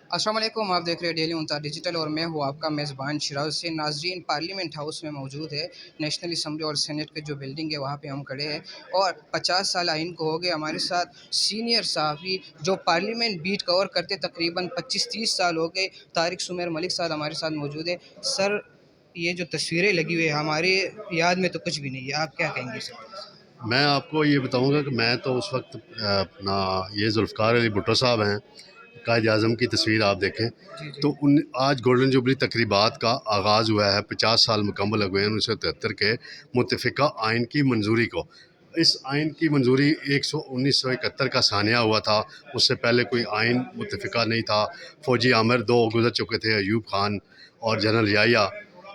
अस्सलाम वालेकुम, आप देख रहे हैं डेली मुनताज़िर डिजिटल और मैं हूँ आपका मेज़बान शिराज हुसैन। नाज़रीन, पार्लियामेंट हाउस में मौजूद है। नेशनल असम्बली और सेनेट की जो बिल्डिंग है वहाँ पे हम खड़े हैं और 50 साल आइन को हो गए। हमारे साथ सीनियर सहाफ़ी जो पार्लियामेंट बीट कवर करते तकरीबन 25-30 साल हो गए, तारिक सुमेर मलिक साहब हमारे साथ मौजूद है। सर, ये जो तस्वीरें लगी हुई है हमारी याद में तो कुछ भी नहीं है, आप क्या कहेंगे सर? मैं आपको ये बताऊंगा कि मैं तो उस वक्त अपना ये जुल्फ़िकार अली भुट्टो साहब हैं, कायद-ए-आज़म की तस्वीर आप देखें जी जी। तो उन आज गोल्डन जुबली तकरीबात का आगाज़ हुआ है। 50 साल मुकम्मल हुए हैं 1973 के मुत्तफ़िका आइन की मंजूरी को। इस आइन की मंजूरी 1971 का सानिया हुआ था। उससे पहले कोई आइन मुत्तफ़िका नहीं था। फ़ौजी आमिर 2 गुज़र चुके थे, अयूब खान और जनरल याहिया,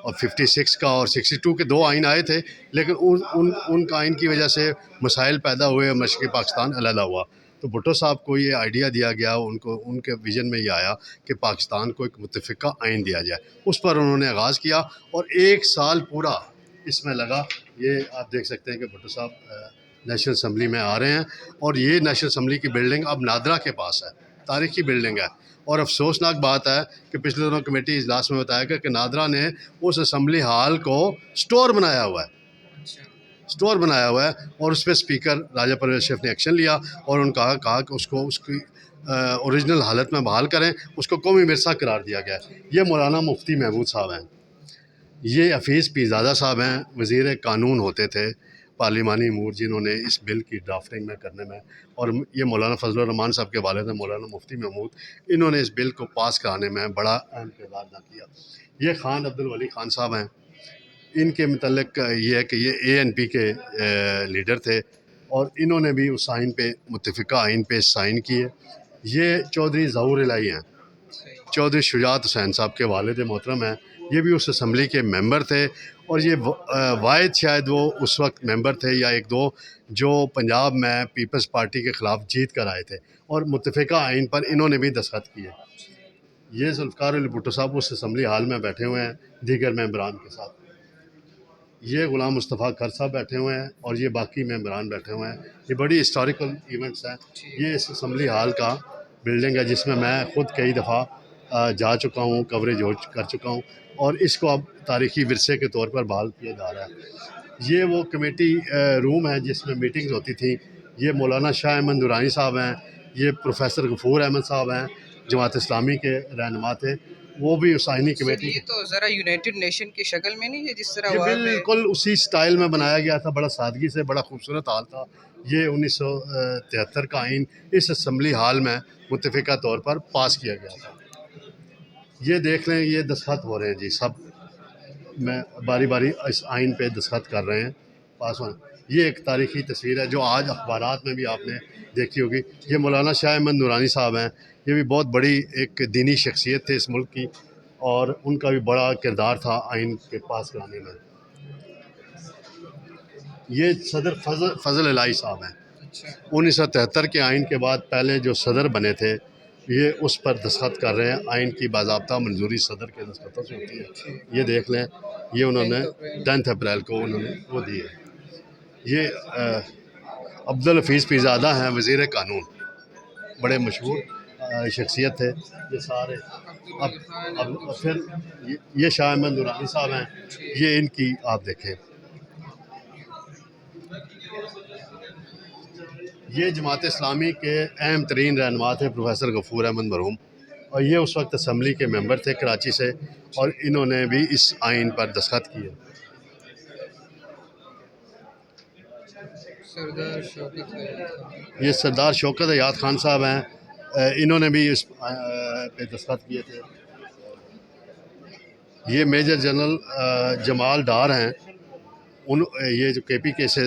और 56 का और 62 के 2 आइन आए थे, लेकिन उन आइन की वजह से मसाइल पैदा हुए, मशरक़ी पाकिस्तान अलहदा हुआ। तो भुट्टो साहब को ये आइडिया दिया गया, उनको उनके विज़न में ये आया कि पाकिस्तान को एक मुत्तफ़िका आइन दिया जाए। उस पर उन्होंने आगाज़ किया और 1 साल पूरा इसमें लगा। ये आप देख सकते हैं कि भुट्टो साहब नेशनल असम्बली में आ रहे हैं और ये नेशनल असम्बली की बिल्डिंग अब नादरा के पास है, तारीख़ी बिल्डिंग है। और अफसोसनाक बात है कि पिछले दिनों कमेटी इजलास में बताया गया कि नादरा ने उस असम्बली हॉल को स्टोर बनाया हुआ है, स्टोर बनाया हुआ है और उस पर स्पीकर राजा परवेज़ अशरफ ने एक्शन लिया और उन्होंने कहा कि उसको उसकी ओरिजिनल हालत में बहाल करें, उसको कौमी विरसा करार दिया गया है। ये मौलाना मुफ्ती महमूद साहब हैं, ये हफीज़ पीरज़ादा साहब हैं, वज़ीर कानून होते थे पार्लिमानी अमूर, जिन्होंने इस बिल की ड्राफ्टिंग में करने में, और ये मौलाना फजलुर रहमान साहब के वालिद हैं मौलाना मुफ्ती महमूद, इन्होंने इस बिल को पास कराने में बड़ा अहम किरदार अदा किया। ये खान अब्दुल वली खान साहब हैं, इनके मतलब ये है कि ये ANP के लीडर थे और इन्होंने भी उस आइन पे, मुत्तफ़िका आइन पे साइन किए। ये चौधरी ज़हूर इलाही हैं, चौधरी शुजात हुसैन साहब के वालिद मोहतरम हैं, ये भी उस असम्बली के मेंबर थे और ये वाहिद शायद वो उस वक्त मेंबर थे या एक दो जो पंजाब में पीपल्स पार्टी के ख़िलाफ़ जीत कर आए थे और मुत्तफ़िका आइन पर इन्होंने भी दस्तखत किए। ये जुल्फ़िकार अली भुट्टो साहब उस असम्बली हाल में बैठे हुए हैं दीगर मेंबरान के साथ। ये ग़ुलाम मुस्तफ़ा खर साहब बैठे हुए हैं और ये बाकी मेंबरान बैठे हुए हैं। ये बड़ी हिस्टोरिकल इवेंट्स हैं। ये इस असम्बली हाल का बिल्डिंग है जिसमें मैं ख़ुद कई दफ़ा जा चुका हूँ, कवरेज कर चुका हूँ और इसको अब तारीख़ी विरसे के तौर पर बहाल किया जा रहा है। ये वो कमेटी रूम है जिसमें मीटिंग्स होती थी। ये मौलाना शाह अहमद नूरानी साहब हैं, ये प्रोफेसर गफूर अहमद साहब हैं, जमात इस्लामी के रहनुमा थे, वो भी उस आइनी सर, कमेटी ये के। तो ज़रा यूनाइटेड नेशन की शक्ल में नहीं है जिस तरह ये वहाँ पे? बिल्कुल उसी स्टाइल में बनाया गया था, बड़ा सादगी से, बड़ा खूबसूरत हाल था। ये 1973 का आइन इस असम्बली हाल में मुत्तफ़िका तौर पर पास किया गया था। ये देख लें, ये दस्तखत हो रहे हैं जी, सब मैं बारी बारी इस आइन पे दस्तखत कर रहे हैं, पास हो। ये एक तारीख़ी तस्वीर है जो आज अखबारात में भी आपने देखी होगी। ये मौलाना शाह अहमद नूरानी साहब हैं, ये भी बहुत बड़ी एक दीनी शख्सियत थे इस मुल्क की और उनका भी बड़ा किरदार था आइन के पास कराने में। ये सदर फजल इलाही साहब हैं, 1973 के आइन के बाद पहले जो सदर बने थे, ये उस पर दस्तखत कर रहे हैं। आइन की बाज़ाब्ता मंजूरी सदर के दस्तखतों से होती है। ये देख लें, ये उन्होंने 10 अप्रैल को उन्होंने वो दी है। ये अब्दुल हफीज़ पीरज़ादा हैं, वज़ीर कानून, बड़े मशहूर शख्सियत थे। ये सारे अब फिर ये शाह अहमद नूरानी साहब हैं, ये इनकी आप देखें, ये जमात इस्लामी के अहम तरीन रहनुमा थे प्रोफेसर गफूर अहमद मरहूम, और ये उस वक्त असम्बली के मेंबर थे कराची से और इन्होंने भी इस आइन पर दस्तखत किए। ये सरदार शौकत हयात खान साहब हैं, इन्होंने भी इस पे दस्तखत किए थे। ये मेजर जनरल जमाल डार हैं, ये जो KPK से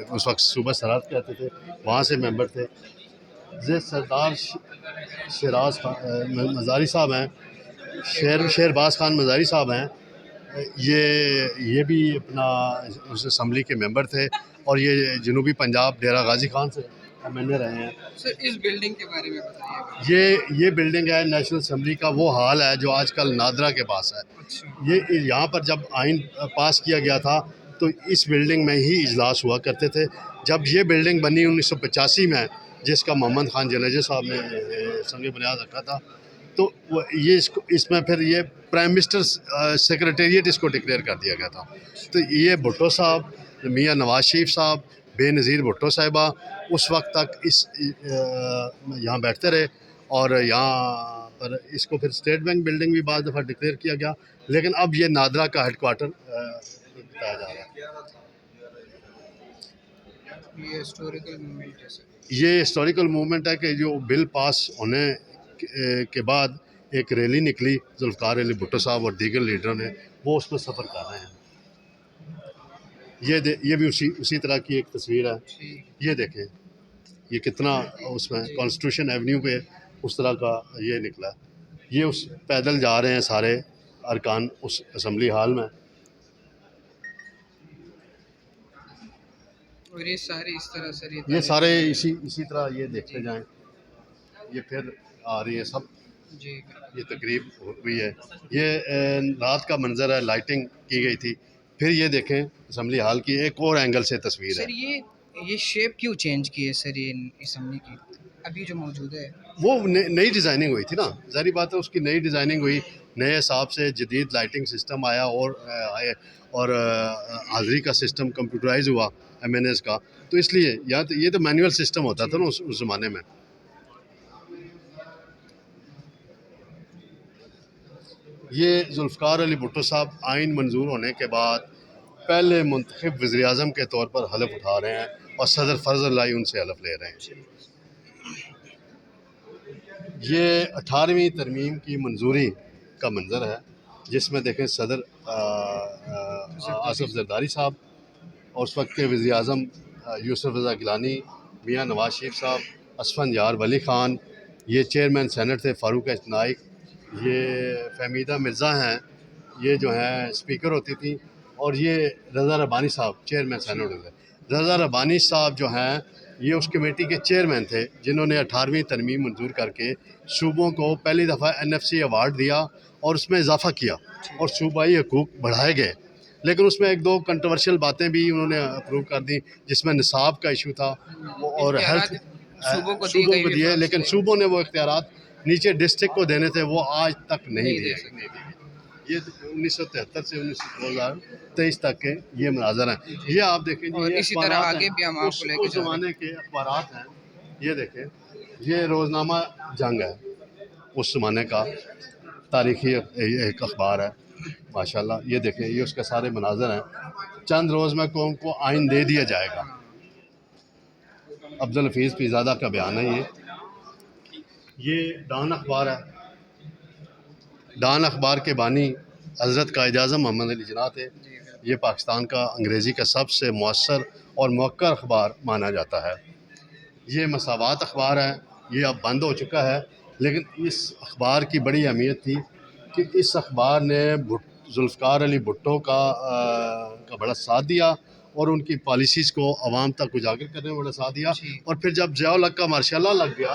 उस वक्त सूबा सरहद कहते थे, वहाँ से मेंबर थे। ये सरदार शहराज मज़ारी साहब हैं, शहरबाज खान मज़ारी साहब हैं, ये भी अपना उस असम्बली के मेंबर थे और ये जनूबी पंजाब डेरा गाजी खान से MLA रहे हैं। सर, इस बिल्डिंग के बारे में बताइए। ये बिल्डिंग है नेशनल असम्बली का वो हाल है जो आजकल नादरा के पास है। ये यहाँ पर जब आइन पास किया गया था तो इस बिल्डिंग में ही इजलास हुआ करते थे। जब ये बिल्डिंग बनी 1985 में, जिसका मोहम्मद खान जनेजा साहब ने संग बुनियाद रखा था, तो ये इसमें फिर ये प्राइम मिनिस्टर सेक्रेटेरिएट इसको डिक्लेयर कर दिया गया था। तो ये भुट्टो साहब, मियाँ नवाज शरीफ साहब, बेनज़ीर भुट्टो साहिबा उस वक्त तक यहाँ बैठते रहे और यहाँ पर इसको फिर स्टेट बैंक बिल्डिंग भी बाद दफ़ा डिक्लेयर किया गया, लेकिन अब ये नादरा का हेडक्वार्टर बताया जा रहा है। ये हिस्टोरिकल मूवमेंट है सर। ये हिस्टोरिकल मूवमेंट है कि जो बिल पास होने के बाद एक रैली निकली, जुल्फ़िकार अली भुट्टो साहब और दीगर लीडरों ने, वो उसमें सफ़र कर रहे हैं। ये भी उसी तरह की एक तस्वीर है। ये देखें, ये कितना उसमें कॉन्स्टिट्यूशन एवेन्यू पे उस तरह का ये निकला। ये उस पैदल जा रहे हैं सारे अरकान उस असम्बली हाल में, और ये सारे इस तरह सर, ये सारे इसी तरह ये देखते जाएं। ये फिर आ रही है सब जी। ये तकरीब हुई है। ये रात का मंजर है, लाइटिंग की गई थी। फिर ये देखें असम्बली हाल की एक और एंगल से तस्वीर सर। है। ये शेप क्यों चेंज की है सर, ये असम्बली की अभी जो मौजूद है? वो नई डिज़ाइनिंग हुई थी ना, ज़ाहिर बात है उसकी नई डिज़ाइनिंग हुई, नए हिसाब से जदीद लाइटिंग सिस्टम आया और हाज़िरी का सिस्टम कंप्यूटराइज हुआ MNS का, तो इसलिए ये तो मैनुअल सिस्टम होता था ना उस ज़माने में। ये जुल्फ़िकार अली भुट्टो साहब आइन मंजूर होने के बाद पहले मुंतखब वज़ीर आज़म के तौर पर हलफ उठा रहे हैं और सदर फजल उनसे हलफ ले रहे हैं। ये 18वीं तरमीम की मंजूरी का मंजर है, जिसमें देखें सदर आसिफ जरदारी साहब और उस वक्त के वज़ीर आज़म यूसुफ रज़ा गिलानी, मियाँ नवाज शरीफ साहब, असफन यार वली ख़ान, ये चेयरमैन सेनेट थे फ़ारूक नाइक, ये फहमीदा मिर्ज़ा हैं, ये जो हैं स्पीकर होती थी, और ये रज़ा रब्बानी साहब चेयरमैन सेनेट होते। रज़ा रब्बानी साहब जो हैं ये उस कमेटी के चेयरमैन थे जिन्होंने 18वीं तरमीम मंजूर करके सूबों को पहली दफ़ा NFC अवार्ड दिया और उसमें इजाफ़ा किया और सूबाई हकूक़ बढ़ाए गए। लेकिन उसमें एक दो कंट्रोवर्शियल बातें भी उन्होंने अप्रूव कर दी, जिसमें निसाब का इशू था और हेल्थ सूबों को दिए, लेकिन सूबों ने वो इख्तियारात नीचे डिस्ट्रिक्ट को देने थे, वो आज तक नहीं दिए। ये 1973 से 2023 तक के ये मनाज़र हैं। ये आप देखें जी, और ये इसी तरह आगे भी हम आपको लेके उस ज़माने के अखबारात हैं। ये देखें, ये रोज़नामा जंग है, उस ज़माने का तारीख़ी एक अखबार है माशाल्लाह। ये देखें, ये उसके सारे मनाज़र हैं। चंद रोज़ में कौम को आइन दे दिया जाएगा। अब्दुल हफीज़ पीरज़ादा का बयान है। ये डान अखबार है। डान अखबार के बानी हज़रत कायद आज़म मोहम्मद अली जिन्ना थे। ये पाकिस्तान का अंग्रेज़ी का सबसे मौसर और मौक़र अखबार माना जाता है। ये मसावात अखबार है, ये अब बंद हो चुका है, लेकिन इस अखबार की बड़ी अहमियत थी कि इस अखबार ने जुल्फ़िकार अली भुट्टो का बड़ा साथ दिया और उनकी पॉलिसीज़ को आवाम तक उजागर करने में बड़ा साथ दिया। और फिर जब ज़िया-उल हक़ का मार्शल लग गया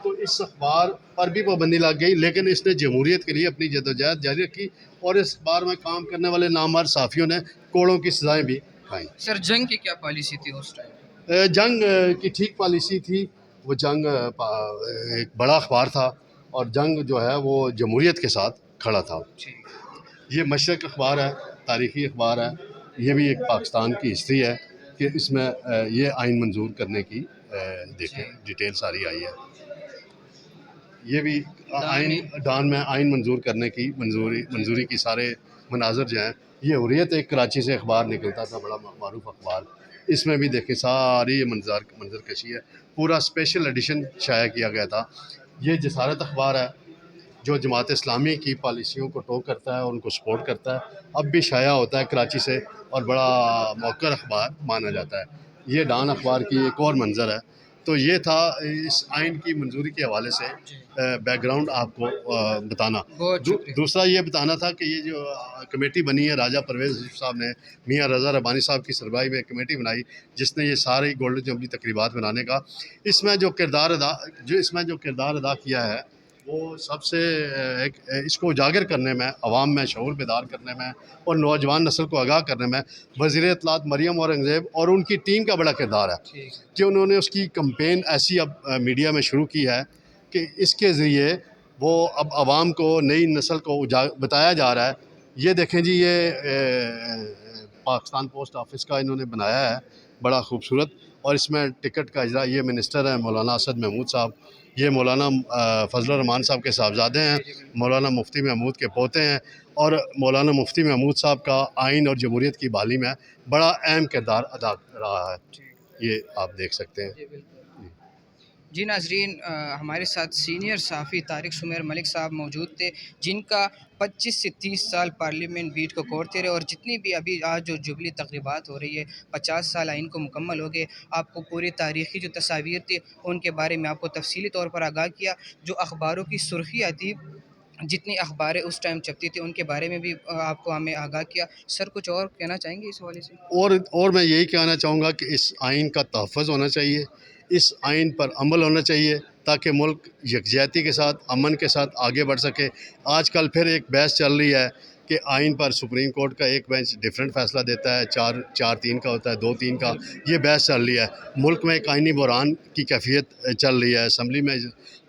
तो इस अखबार पर भी पाबंदी लग गई, लेकिन इसने जमहूरियत के लिए अपनी जद्दोजहद जारी रखी और इस अखबार में काम करने वाले नामवर सहाफ़ियों ने कोड़ों की सज़ाएँ भी खाई। सर, जंग की क्या पॉलिसी थी उस टाइम? जंग की ठीक पॉलिसी थी। वो जंग एक बड़ा अखबार था और जंग जो है वो जमहूरियत के साथ खड़ा था। ये मशरक़ अखबार है, तारीख़ी अखबार है। ये भी एक पाकिस्तान की हिस्ट्री है कि इसमें ये आइन मंजूर करने की देखें डिटेल सारी आई है। ये भी डान में आइन मंजूर करने की मंजूरी की सारे मनाज़र जो हैं। ये हुर्रियत एक कराची से अखबार निकलता था, बड़ा मारूफ अखबार। इसमें भी देखें सारी ये मंजर कशी है। पूरा स्पेशल एडिशन शाया किया गया था। ये जसारत अखबार है जो जमात इस्लामी की पॉलिसियों को टो करता है और उनको सपोर्ट करता है। अब भी शाया होता है कराची से और बड़ा मौक़र अखबार माना जाता है। ये डान अखबार की एक और मंजर है। तो ये था इस आइन की मंजूरी के हवाले से बैकग्राउंड आपको बताना। दूसरा ये बताना था कि ये जो कमेटी बनी है, राजा परवेज़ साहब ने मियाँ रज़ा रब्बानी साहब की सरबराही में कमेटी बनाई जिसने ये सारी गोल्डन जुबली तकरीबात मनाने का इसमें जो किरदार अदा किया है वो सबसे इसको उजागर करने में, अवाम में शऊर बेदार करने में और नौजवान नस्ल को आगाह करने में वज़ीर इत्तलात मरियम औरंगज़ेब और उनकी टीम का बड़ा किरदार है कि उन्होंने उसकी कंपेन ऐसी अब मीडिया में शुरू की है कि इसके ज़रिए वो अब आवाम को, नई नस्ल को बताया जा रहा है। ये देखें जी, ये पाकिस्तान पोस्ट ऑफिस का इन्होंने बनाया है, बड़ा खूबसूरत। और इसमें टिकट का इजरा, ये मिनिस्टर हैं मौलाना असद महमूद साहब, ये मौलाना फजल रहमान साहब के साहबजादे हैं, मौलाना मुफ्ती महमूद के पोते हैं। और मौलाना मुफ्ती महमूद साहब का आइन और जमहूरियत की बहाली में बड़ा अहम किरदार अदा रहा है, ये आप देख सकते हैं। जी नाजरीन, हमारे साथ सीनियर सहाफ़ी तारिक सुमेर मलिक साहब मौजूद थे, जिनका 25 से 30 साल पार्लियामेंट बीट को कोरते रहे। और जितनी भी अभी आज जो जुबली तकरीबात हो रही है, 50 साल आइन को मुकम्मल हो गए, आपको पूरी तारीख़ी जो तस्वीर थी उनके बारे में आपको तफसीली तौर पर आगाह किया। जो अखबारों की सुर्खियाँ थी, जितनी अखबारें उस टाइम छपती थी, उनके बारे में भी आपको हमें आगाह किया। सर, कुछ और कहना चाहेंगे इस हवाले से? और मैं यही कहना चाहूँगा कि इस आइन का तहफ़्फ़ुज़ होना चाहिए, इस आइन पर अमल होना चाहिए, ताकि मुल्क यकजहती के साथ, अमन के साथ आगे बढ़ सके। आजकल फिर एक बहस चल रही है कि आइन पर सुप्रीम कोर्ट का एक बेंच डिफरेंट फ़ैसला देता है, 4-4-3 का होता है, 2-3 का। ये बहस चल रही है। मुल्क में एक आइनी बहरान की कैफियत चल रही है। असम्बली में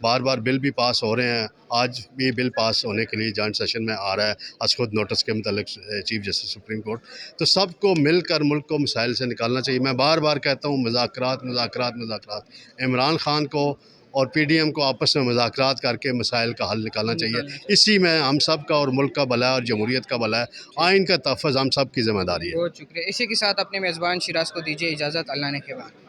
बार बार बिल भी पास हो रहे हैं। आज भी बिल पास होने के लिए जॉइंट सेशन में आ रहा है, आज खुद नोटिस के मतलब चीफ जस्टिस सुप्रीम कोर्ट। तो सबको मिलकर मुल्क को मसाइल से निकालना चाहिए। मैं बार बार कहता हूँ, मुज़ाकरात मुज़ाकरात मुज़ाकरात। इमरान खान को और पीडीएम को आपस में मुज़ाकरात करके मसाइल का हल निकालना चाहिए। इसी में हम सब का और मुल्क का भला है और जमहूरियत का भला है। आइन का तहफ़्फ़ुज़ हम सब की ज़िम्मेदारी है। बहुत शुक्रिया। इसी के साथ अपने मेज़बान शिराज को दीजिए इजाज़त। अल्लाह ने के बाद।